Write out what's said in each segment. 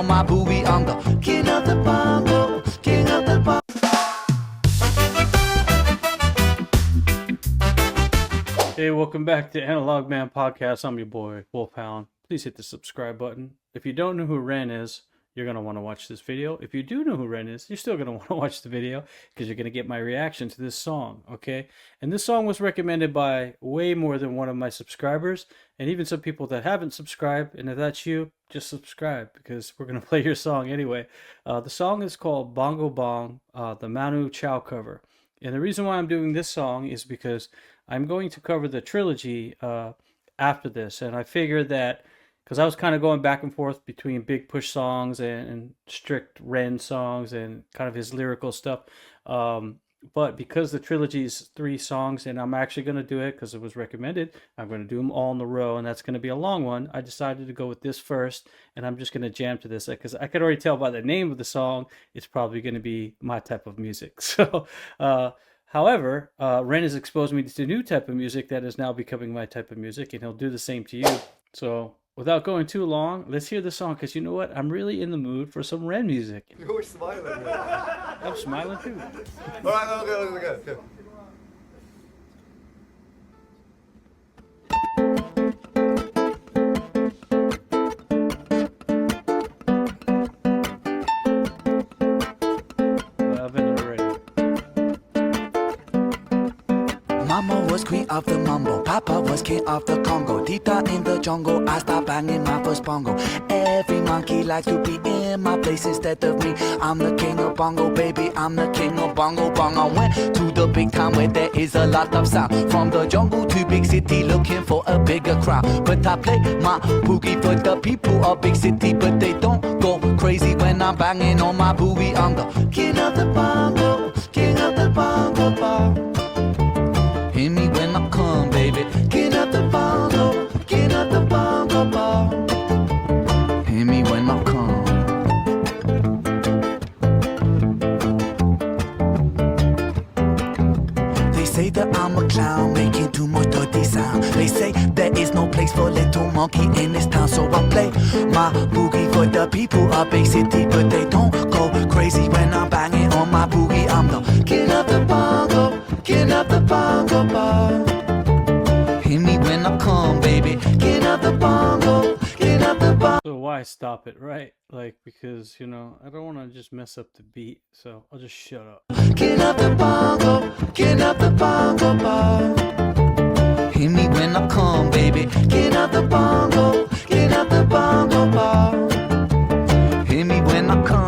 on my boogie, I'm the king of the bongo, king of the bongo. Hey, welcome back to Analog Man Podcast. I'm your boy, Wolfhound. Please hit the subscribe button. If you don't know who Ren is, you're going to want to watch this video. If you do know who Ren is, you're still going to want to watch the video because you're going to get my reaction to this song, okay? And this song was recommended by way more than one of my subscribers and even some people that haven't subscribed. And if that's you, just subscribe because we're going to play your song anyway. The song is called Bongo Bong, the Manu Chao cover. And the reason why I'm doing this song is because I'm going to cover the trilogy after this. And I figured that because I was kind of going back and forth between Big Push songs and strict Ren songs and kind of his lyrical stuff. But because the trilogy is 3 songs and I'm actually going to do it because it was recommended, I'm going to do them all in a row and that's going to be a long one. I decided to go with this first and I'm just going to jam to this because I could already tell by the name of the song, it's probably going to be my type of music. So, however, Ren has exposed me to a new type of music that is now becoming my type of music and he'll do the same to you. So without going too long, let's hear the song because you know what? I'm really in the mood for some Ren music. You're smiling, man. I'm smiling too. Alright, okay. Mama was queen of the mambo, Papa was king of the Congo. Tita in the jungle, I start banging my first bongo. Every monkey likes to be in my place instead of me. I'm the king of bongo, baby, I'm the king of bongo bong. I went to the big town where there is a lot of sound. From the jungle to big city, looking for a bigger crowd. But I play my boogie for the people of big city, but they don't go crazy when I'm banging on my boogie. I'm the king of the bongo, king of the bongo bong. Hear me when I come, baby. King of the bongo, king of the bongo bong. Hear me when I come. They say that I'm a clown, making too much dirty sound. They say there is no place for little monkey in this town, so I play my boogie for the people of big city, but they don't go crazy when I'm banging on my boogie. I'm the king of the bongo, king of the bongo bong. Hear me when I come, baby. King of the bongo, king of the bongo. So why stop it, right? Like, because, you know, I don't want to just mess up the beat, so I'll just shut up. King of the bongo, king of the bongo bong. Hear me when I come, baby. King of the bongo, king of the bongo bong. Hear me when I come.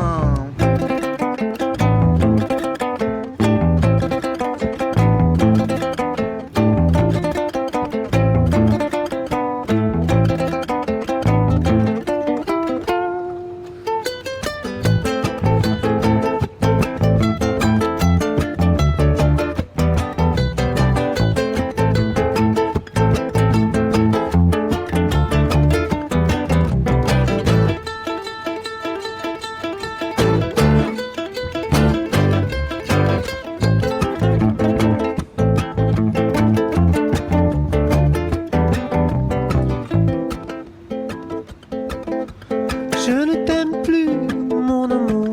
Je ne t'aime plus, mon amour.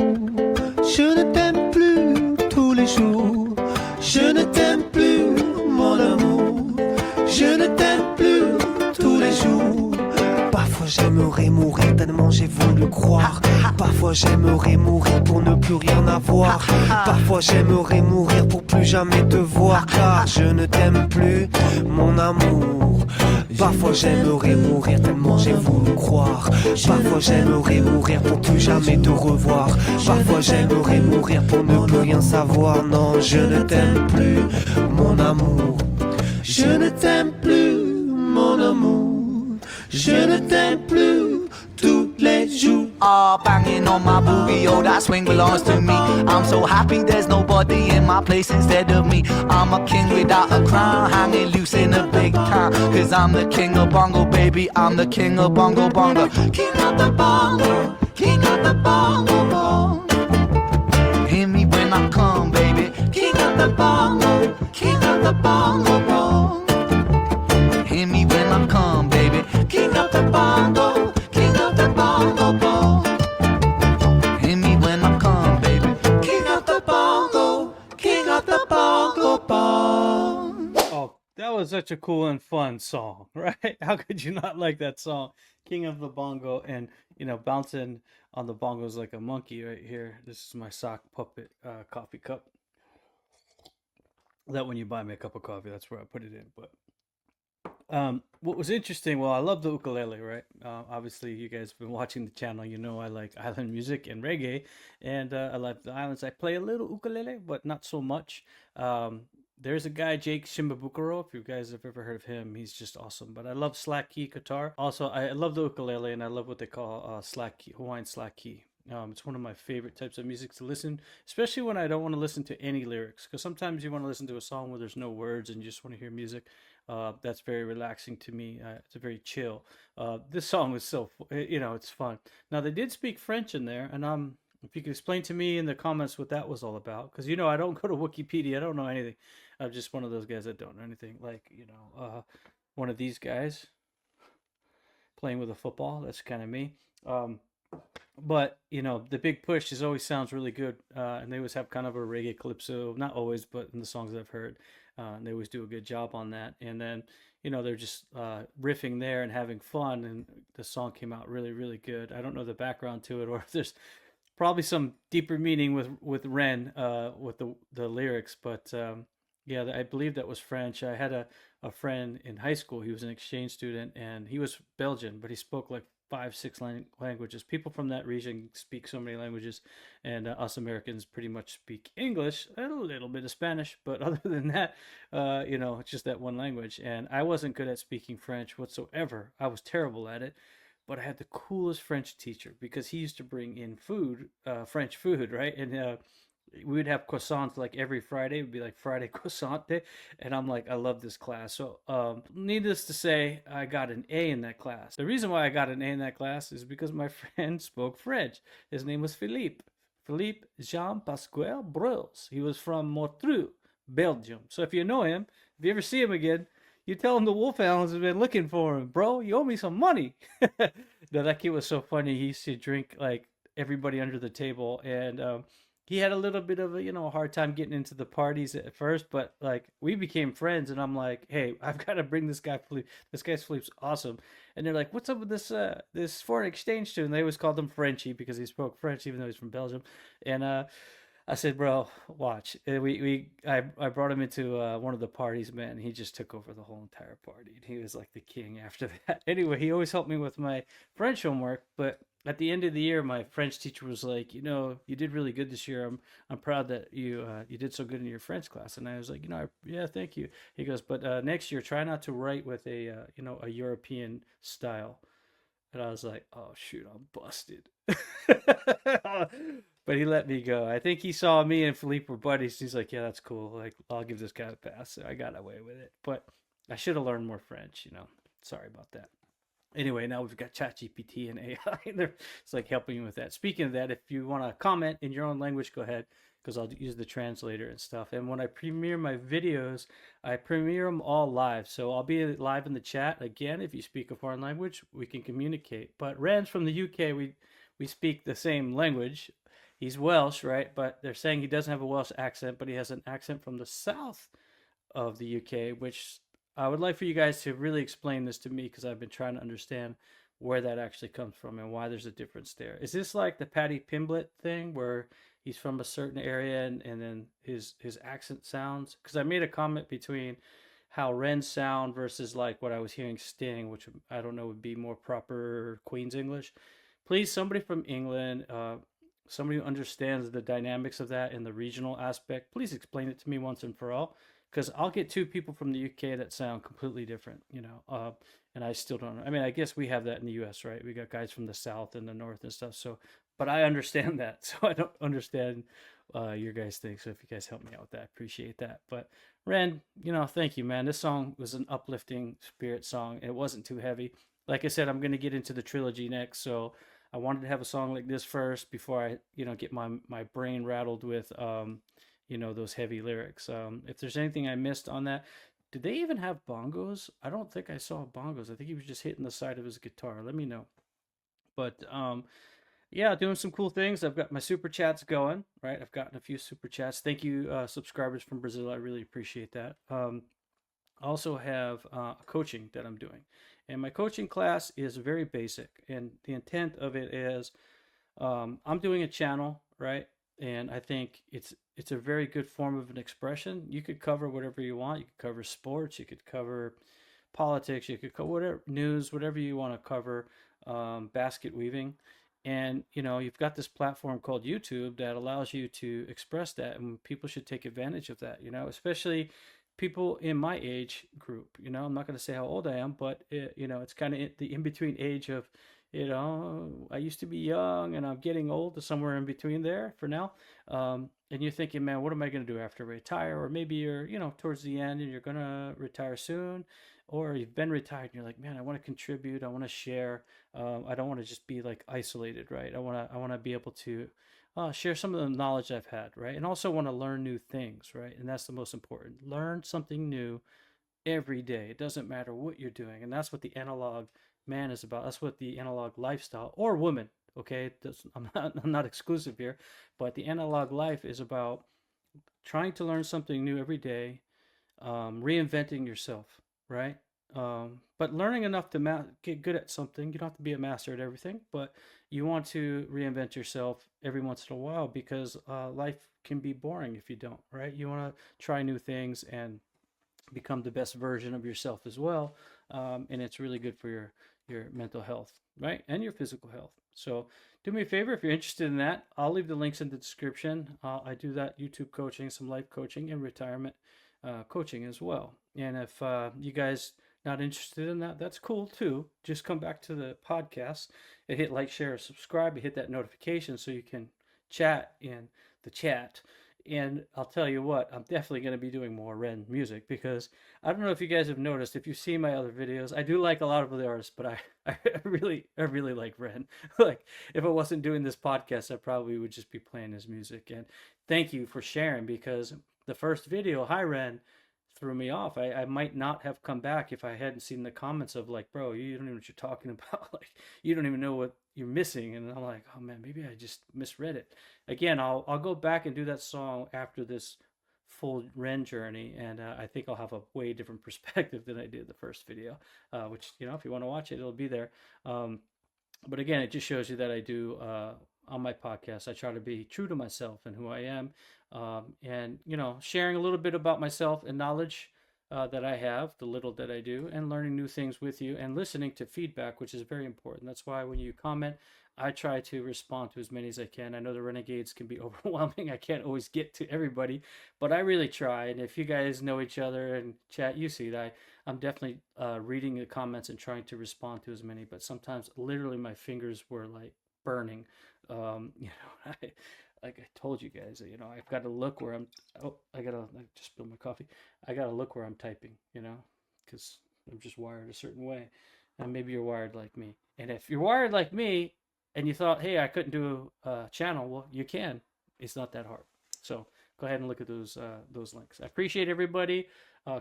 Je ne t'aime plus tous les jours. Je ne t'aime plus, mon amour. Je ne t'aime plus tous les jours. Parfois j'aimerais mourir tellement j'ai voulu croire. Parfois j'aimerais mourir pour ne plus rien avoir. Parfois j'aimerais mourir pour plus jamais te voir. Car je ne t'aime plus, mon amour. Parfois j'aimerais mourir tellement j'ai voulu croire. Parfois j'aimerais mourir pour plus jamais te revoir. Parfois j'aimerais mourir pour ne plus rien savoir. Non, je ne t'aime plus, mon amour. Je ne t'aime plus, mon amour. Je ne t'aime plus tous les jours. Banging on my boogie, oh that swing belongs to me. I'm so happy there's nobody in my place instead of me. I'm a king without a crown, hanging loose in a big town. Cause I'm the king of bongo, baby, I'm the king of bongo bongo. King of the bongo, king of the bongo bongo. Hear me when I come, baby. King of the bongo, king of the bongo bongo. Hear me when I come, baby. King of the bongo, king of the bongo bongo. such a cool and fun song, right? How could you not like that song? King of the Bongo, and bouncing on the bongos like a monkey right here. This is my sock puppet coffee cup. That when you buy me a cup of coffee, that's where I put it in. But what was interesting, well, I love the ukulele, right? Obviously, you guys have been watching the channel. You know I like island music and reggae, and I like the islands. I play a little ukulele, but not so much. There's a guy, Jake Shimbabukuro, if you guys have ever heard of him. He's just awesome. But I love slack key guitar. Also, I love the ukulele, and I love what they call slack key, Hawaiian slack key. It's one of my favorite types of music to listen, especially when I don't want to listen to any lyrics. Because sometimes you want to listen to a song where there's no words and you just want to hear music. That's very relaxing to me. It's a very chill. This song is so, it's fun. Now, they did speak French in there, and if you could explain to me in the comments what that was all about. Because, I don't go to Wikipedia. I don't know anything. I'm just one of those guys that don't know anything. Like, one of these guys playing with a football. That's kind of me. But the big push is always sounds really good, and they always have kind of a reggae calypso, not always, but in the songs that I've heard, and they always do a good job on that. And then they're just riffing there and having fun, and the song came out really, really good. I don't know the background to it, or if there's probably some deeper meaning with Ren with the lyrics, but yeah, I believe that was French. I had a friend in high school. He was an exchange student, and he was Belgian, but he spoke like 5-6 languages. People from that region speak so many languages, and us Americans pretty much speak English, a little bit of Spanish, but other than that, it's just that one language. And I wasn't good at speaking French whatsoever. I was terrible at it, but I had the coolest French teacher because he used to bring in food, French food, right? And we would have croissants like every Friday. It would be like Friday croissant day. And I'm like, I love this class. So needless to say, I got an A in that class. The reason why I got an A in that class is because my friend spoke French. His name was Philippe. Philippe Jean-Pascal Bruls. He was from Montreux, Belgium. So if you know him, if you ever see him again, you tell him the Wolfhounds have been looking for him. Bro, you owe me some money. No, that kid was so funny. He used to drink like everybody under the table. And he had a little bit of a hard time getting into the parties at first, but like we became friends, and I'm like, hey, I've got to bring this guy Philippe. This guy Philippe's awesome. And they're like, what's up with this foreign exchange student? They always called him Frenchie because he spoke French even though he's from Belgium. And I said, bro, watch. I brought him into one of the parties, man. And he just took over the whole entire party, and he was like the king after that. Anyway, he always helped me with my French homework, but at the end of the year, my French teacher was like, you did really good this year. I'm proud that you did so good in your French class. And I was like, yeah, thank you. He goes, but next year, try not to write with a European style. And I was like, oh shoot, I'm busted. But he let me go. I think he saw me and Philippe were buddies. He's like, yeah, that's cool. Like, I'll give this guy a pass. So I got away with it. But I should have learned more French. Sorry about that. Anyway, now we've got ChatGPT and AI. It's like helping you with that. Speaking of that, if you want to comment in your own language, go ahead, because I'll use the translator and stuff. And when I premiere my videos, I premiere them all live. So I'll be live in the chat. Again, if you speak a foreign language, we can communicate. But Rand's from the UK. We speak the same language. He's Welsh, right? But they're saying he doesn't have a Welsh accent, but he has an accent from the south of the UK, which I would like for you guys to really explain this to me, because I've been trying to understand where that actually comes from and why there's a difference there. Is this like the Paddy Pimblett thing where he's from a certain area and then his accent sounds? Because I made a comment between how Ren's sound versus like what I was hearing Sting, which I don't know would be more proper Queen's English. Please, somebody from England, somebody who understands the dynamics of that and the regional aspect, please explain it to me once and for all. Because I'll get two people from the UK that sound completely different, and I still don't know. I mean, I guess we have that in the US, right? We got guys from the South and the North and stuff. So, but I understand that. So I don't understand your guys' thing. So if you guys help me out with that, I appreciate that. But Ren, thank you, man. This song was an uplifting spirit song. It wasn't too heavy. Like I said, I'm going to get into the trilogy next. So I wanted to have a song like this first before I, get my brain rattled with, those heavy lyrics. If there's anything I missed on that, did they even have bongos? I don't think I saw bongos. I think he was just hitting the side of his guitar. Let me know. But yeah, doing some cool things. I've got my super chats going, right? I've gotten a few super chats. Thank you, subscribers from Brazil. I really appreciate that. I also have coaching that I'm doing. And my coaching class is very basic. And the intent of it is I'm doing a channel, right? And I think it's a very good form of an expression. You could cover whatever you want. You could cover sports. You could cover politics. You could cover whatever news, whatever you want to cover. Basket weaving, and you've got this platform called YouTube that allows you to express that, and people should take advantage of that. Especially people in my age group. I'm not going to say how old I am, but it's kind of the in between age of I used to be young and I'm getting old, somewhere in between there for now. And you're thinking, man, what am I going to do after I retire? Or maybe you're, towards the end and you're going to retire soon, or you've been retired and you're like, man, I want to contribute. I want to share. I don't want to just be like isolated, right? I want to be able to share some of the knowledge I've had, right? And also want to learn new things, right? And that's the most important. Learn something new every day. It doesn't matter what you're doing. And that's what the analog man is about. That's what the analog lifestyle, or woman, okay, I'm not exclusive here, but the analog life is about trying to learn something new every day, reinventing yourself, right? But learning enough to get good at something. You don't have to be a master at everything, but you want to reinvent yourself every once in a while, because life can be boring if you don't, right? You want to try new things and become the best version of yourself as well. And it's really good for your mental health, right? And your physical health. So do me a favor, if you're interested in that, I'll leave the links in the description. I do that YouTube coaching, some life coaching, and retirement coaching as well. And if you guys not interested in that, that's cool too. Just come back to the podcast and hit like, share, subscribe, and hit that notification so you can chat in the chat. And I'll tell you what, I'm definitely going to be doing more Ren music, because I don't know if you guys have noticed, if you've seen my other videos, I do like a lot of the artists, but I really like Ren. Like, if I wasn't doing this podcast, I probably would just be playing his music. And thank you for sharing, because the first video, Hi Ren, threw me off. I might not have come back if I hadn't seen the comments of like, bro, you don't even know what you're talking about. Like, you don't even know what you're missing. And I'm like, oh man, maybe I just misread it. Again, I'll go back and do that song after this full Ren journey, and I think I'll have a way different perspective than I did the first video, which, if you want to watch it, it'll be there. But again, it just shows you that I do, on my podcast, I try to be true to myself and who I am, and sharing a little bit about myself and knowledge that I have, the little that I do, and learning new things with you, and listening to feedback, which is very important. That's why when you comment, I try to respond to as many as I can. I know the renegades can be overwhelming. I can't always get to everybody, but I really try. And if you guys know each other and chat, you see that I'm definitely reading the comments and trying to respond to as many, but sometimes literally my fingers were like burning. Like I told you guys, I've got to look where I just spilled my coffee. I got to look where I'm typing, because I'm just wired a certain way. And maybe you're wired like me. And if you're wired like me and you thought, hey, I couldn't do a channel, well, you can. It's not that hard. So go ahead and look at those links. I appreciate everybody.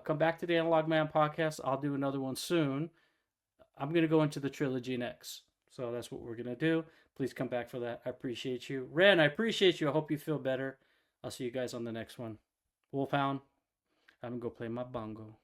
Come back to the Analog Man podcast. I'll do another one soon. I'm going to go into the trilogy next. So that's what we're going to do. Please come back for that. I appreciate you. Ren, I appreciate you. I hope you feel better. I'll see you guys on the next one. Wolfhound, I'm going to go play my bongo.